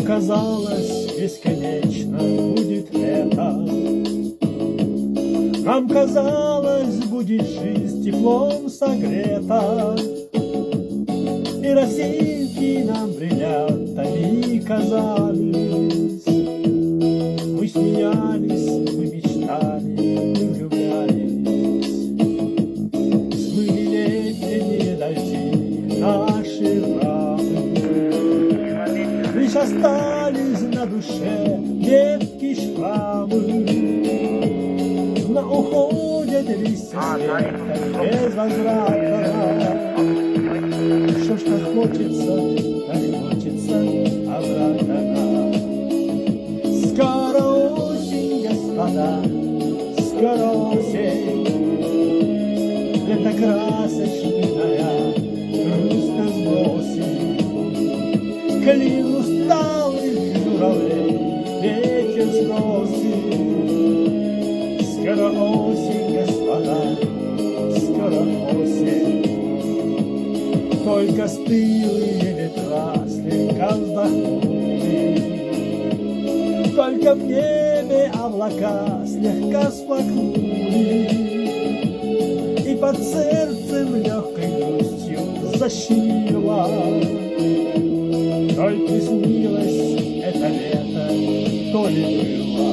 казалось, бесконечно будет лето. Нам казалось, будет жизнь теплом согрета, и росинки нам бриллиантами казались. Мы смеялись, мы мечтали, мы влюблялись. Смыли летние дожди наши рамы. Лишь остались на душе детки шрамы. Но уходят листья света безвозвратно. Что ж так хочется обратно. Скоро осень, господа, скоро осень. Лето красочная, грустно сбросит. Клин усталых журавлей ветер сбросит. Скоро осень, господа, скоро осень. Только стылые ветра слегка вздохнули. Только в небе облака слегка сплакнули. И под сердцем легкой грустью защемило. То ли приснилось это лето, то ли было.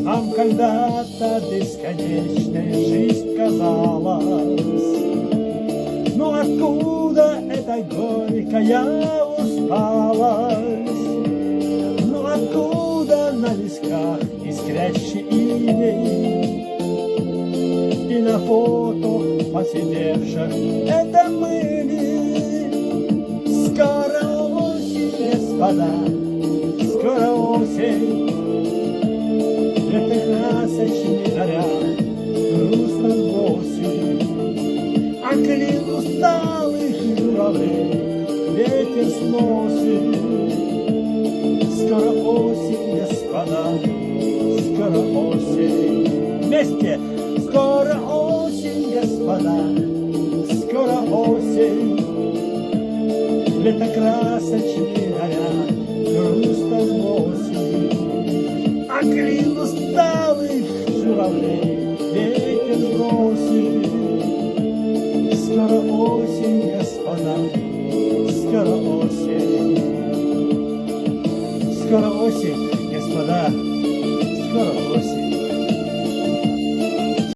Нам когда-то бесконечная жизнь казалась. Но откуда эта горькая усталость? Но откуда на висках искрящий иней? И на фото посидевших это мы ли? Скоро осень, господа, скоро осень. Лето красочный наряд грустно сбросит. А клин усталых журавлей ветер сносит. Скоро осень, господа, скоро осень. Вместе! Скоро осень, господа, скоро осень. Лето красочный наряд грустно сбросит. А клин усталых журавлей ветер сбросит. Скоро осень, господа, скоро осень. Скоро осень, господа.